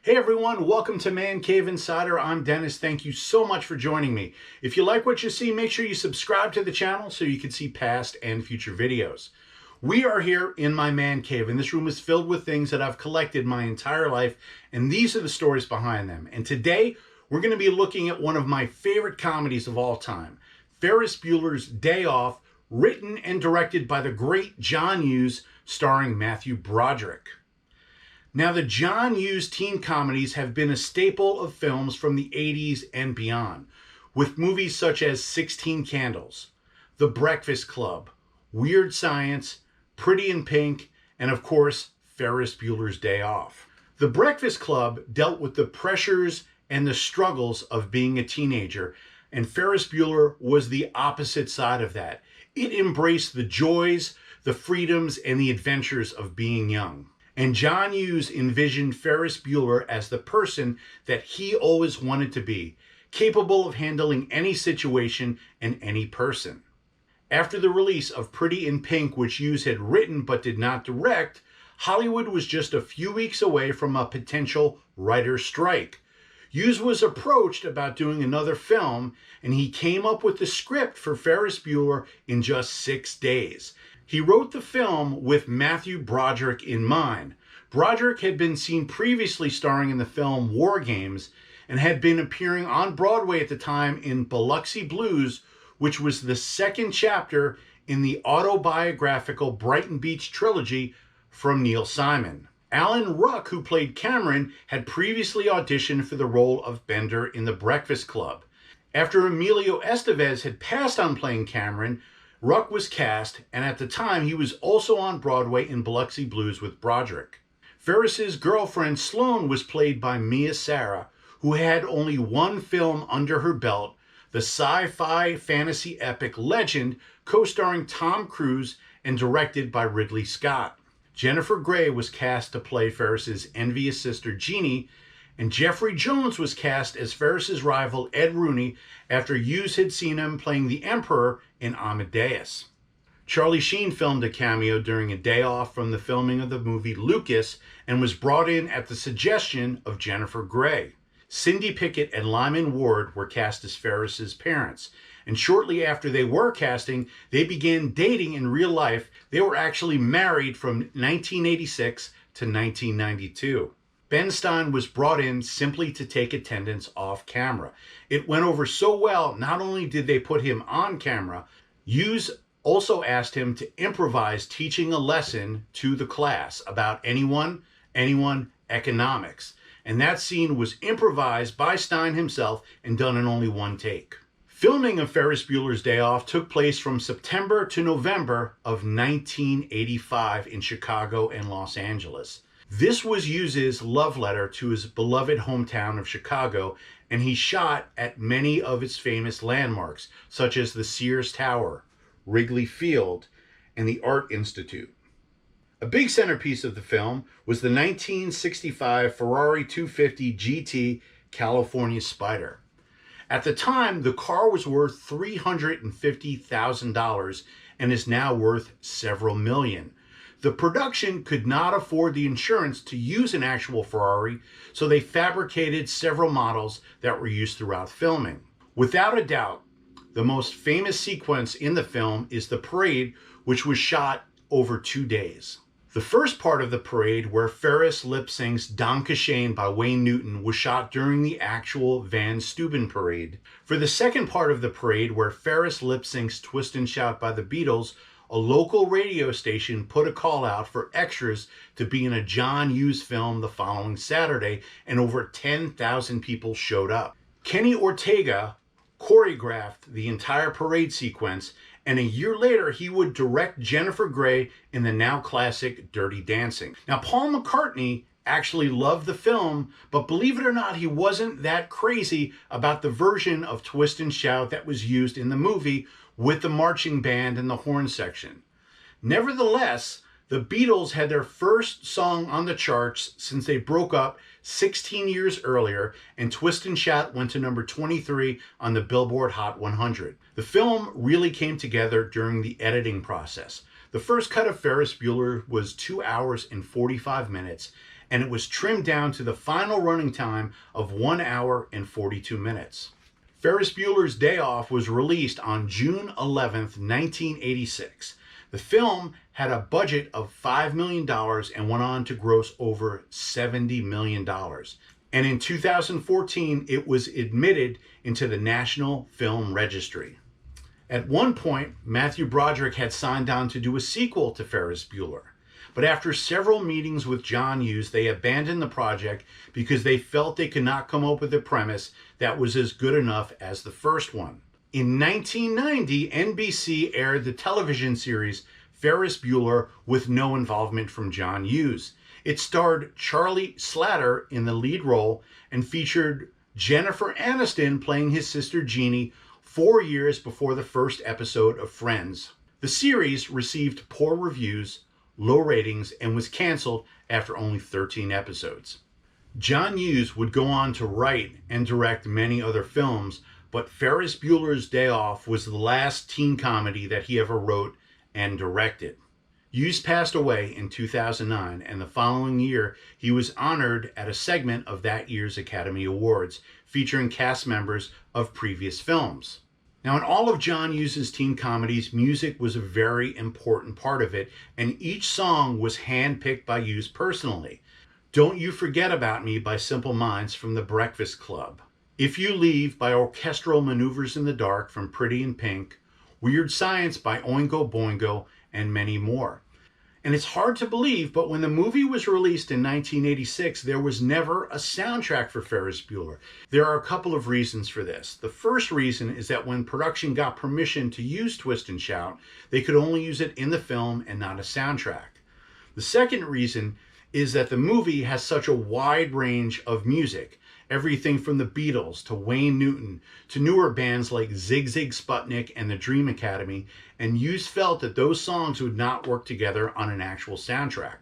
Hey everyone, welcome to Man Cave Insider. I'm Dennis. Thank you so much for joining me. If you like what you see, make sure you subscribe to the channel so you can see past and future videos. We are here in my man cave, and this room is filled with things that I've collected my entire life, and these are the stories behind them. And today, we're going to be looking at one of my favorite comedies of all time, Ferris Bueller's Day Off, written and directed by the great John Hughes, starring Matthew Broderick. Now, the John Hughes teen comedies have been a staple of films from the 80s and beyond, with movies such as 16 Candles, The Breakfast Club, Weird Science, Pretty in Pink, and of course, Ferris Bueller's Day Off. The Breakfast Club dealt with the pressures and the struggles of being a teenager, and Ferris Bueller was the opposite side of that. It embraced the joys, the freedoms, and the adventures of being young. And John Hughes envisioned Ferris Bueller as the person that he always wanted to be, capable of handling any situation and any person. After the release of Pretty in Pink, which Hughes had written but did not direct, Hollywood was just a few weeks away from a potential writer's strike. Hughes was approached about doing another film, and he came up with the script for Ferris Bueller in just 6 days. He wrote the film with Matthew Broderick in mind. Broderick had been seen previously starring in the film War Games and had been appearing on Broadway at the time in Biloxi Blues, which was the second chapter in the autobiographical Brighton Beach trilogy from Neil Simon. Alan Ruck, who played Cameron, had previously auditioned for the role of Bender in The Breakfast Club. After Emilio Estevez had passed on playing Cameron, Ruck was cast, and at the time he was also on Broadway in Biloxi Blues with Broderick. Ferris's girlfriend Sloane was played by Mia Sara, who had only one film under her belt, the sci-fi fantasy epic Legend, co-starring Tom Cruise and directed by Ridley Scott. Jennifer Grey was cast to play Ferris's envious sister Jeannie, and Jeffrey Jones was cast as Ferris's rival Ed Rooney after Hughes had seen him playing the Emperor in Amadeus. Charlie Sheen filmed a cameo during a day off from the filming of the movie Lucas and was brought in at the suggestion of Jennifer Grey. Cindy Pickett and Lyman Ward were cast as Ferris's parents, and shortly after they were casting, they began dating in real life. They were actually married from 1986 to 1992. Ben Stein was brought in simply to take attendance off camera. It went over so well, not only did they put him on camera, Hughes also asked him to improvise teaching a lesson to the class about anyone, economics. And that scene was improvised by Stein himself and done in only one take. Filming of Ferris Bueller's Day Off took place from September to November of 1985 in Chicago and Los Angeles. This was Hughes' love letter to his beloved hometown of Chicago, and he shot at many of its famous landmarks, such as the Sears Tower, Wrigley Field, and the Art Institute. A big centerpiece of the film was the 1965 Ferrari 250 GT California Spider. At the time, the car was worth $350,000 and is now worth several million. The production could not afford the insurance to use an actual Ferrari, so they fabricated several models that were used throughout filming. Without a doubt, the most famous sequence in the film is the parade, which was shot over 2 days. The first part of the parade, where Ferris lip-syncs Danke Schoen by Wayne Newton, was shot during the actual Van Steuben parade. For the second part of the parade, where Ferris lip-syncs Twist and Shout by the Beatles, a local radio station put a call out for extras to be in a John Hughes film the following Saturday, and over 10,000 people showed up. Kenny Ortega choreographed the entire parade sequence, and a year later he would direct Jennifer Grey in the now classic Dirty Dancing. Now, Paul McCartney actually loved the film, but believe it or not, he wasn't that crazy about the version of Twist and Shout that was used in the movie with the marching band and the horn section. Nevertheless, the Beatles had their first song on the charts since they broke up 16 years earlier, and Twist and Shout went to number 23 on the Billboard Hot 100. The film really came together during the editing process. The first cut of Ferris Bueller was 2 hours and 45 minutes, and it was trimmed down to the final running time of 1 hour and 42 minutes. Ferris Bueller's Day Off was released on June 11th, 1986. The film had a budget of $5 million and went on to gross over $70 million. And in 2014, it was admitted into the National Film Registry. At one point, Matthew Broderick had signed on to do a sequel to Ferris Bueller. But after several meetings with John Hughes, they abandoned the project because they felt they could not come up with a premise that was as good enough as the first one. In 1990, NBC aired the television series Ferris Bueller with no involvement from John Hughes. It starred Charlie Slater in the lead role and featured Jennifer Aniston playing his sister Jeannie 4 years before the first episode of Friends. The series received poor reviews, low ratings, and was canceled after only 13 episodes. John Hughes would go on to write and direct many other films, but Ferris Bueller's Day Off was the last teen comedy that he ever wrote and directed. Hughes passed away in 2009, and the following year he was honored at a segment of that year's Academy Awards featuring cast members of previous films. Now, in all of John Hughes' teen comedies, music was a very important part of it, and each song was handpicked by Hughes personally. Don't You Forget About Me by Simple Minds from The Breakfast Club, If You Leave by Orchestral Maneuvers in the Dark from Pretty in Pink, Weird Science by Oingo Boingo, and many more. And it's hard to believe, but when the movie was released in 1986, there was never a soundtrack for Ferris Bueller. There are a couple of reasons for this. The first reason is that when production got permission to use Twist and Shout, they could only use it in the film and not a soundtrack. The second reason is that the movie has such a wide range of music. Everything from the Beatles to Wayne Newton to newer bands like Zig Zig Sputnik and the Dream Academy, and Hughes felt that those songs would not work together on an actual soundtrack.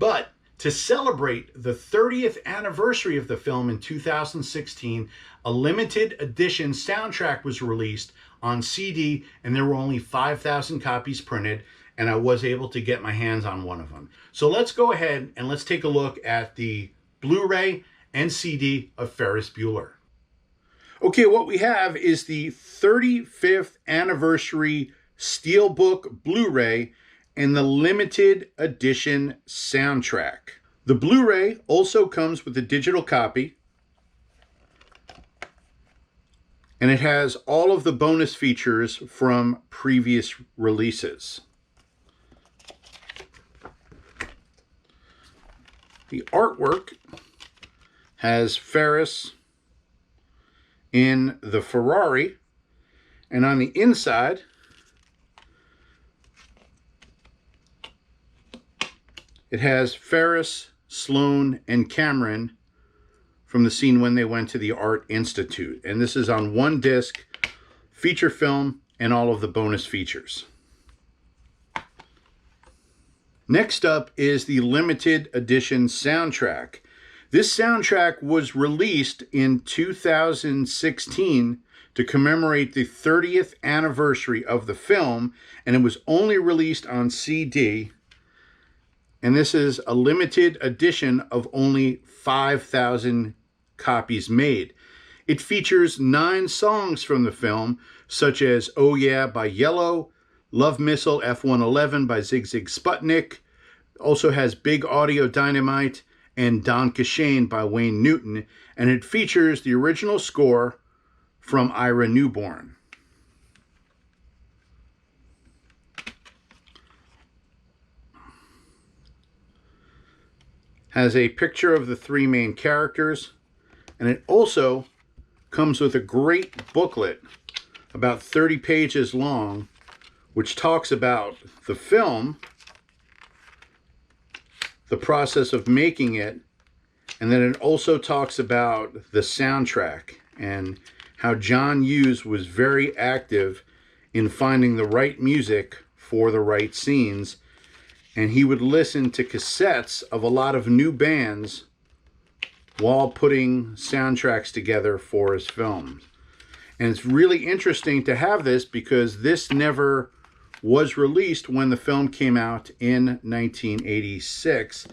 But to celebrate the 30th anniversary of the film in 2016, a limited edition soundtrack was released on CD, and there were only 5,000 copies printed, and I was able to get my hands on one of them. So let's go ahead and let's take a look at the Blu-ray and CD of Ferris Bueller. Okay, what we have is the 35th anniversary Steelbook Blu-ray and the limited edition soundtrack. The Blu-ray also comes with a digital copy, and it has all of the bonus features from previous releases. The artwork has Ferris in the Ferrari, and on the inside it has Ferris, Sloane, and Cameron from the scene when they went to the Art Institute. And this is on one disc, feature film, and all of the bonus features. Next up is the limited edition soundtrack. This soundtrack was released in 2016 to commemorate the 30th anniversary of the film, and it was only released on CD. And this is a limited edition of only 5,000 copies made. It features 9 songs from the film, such as Oh Yeah by Yellow, Love Missile F-111 by Zig Zig Sputnik, also has Big Audio Dynamite, and Don Kashane by Wayne Newton, and it features the original score from Ira Newborn. Has a picture of the 3 main characters, and it also comes with a great booklet about 30 pages long, which talks about the film, the process of making it, and then it also talks about the soundtrack and how John Hughes was very active in finding the right music for the right scenes, and he would listen to cassettes of a lot of new bands while putting soundtracks together for his films. And it's really interesting to have this because this never was released when the film came out in 1986.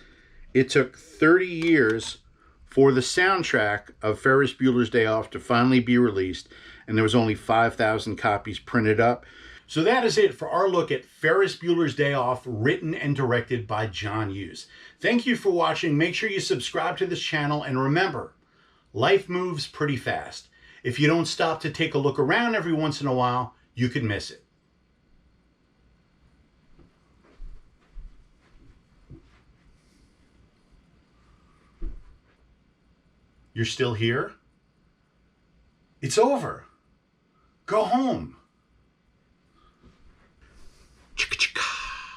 it took 30 years for the soundtrack of Ferris Bueller's Day Off to finally be released, and there was only 5,000 copies printed up. So that is it for our look at Ferris Bueller's Day Off, written and directed by John Hughes. Thank you for watching. Make sure you subscribe to this channel, and remember, life moves pretty fast. If you don't stop to take a look around every once in a while, you could miss it. You're still here? It's over. Go home.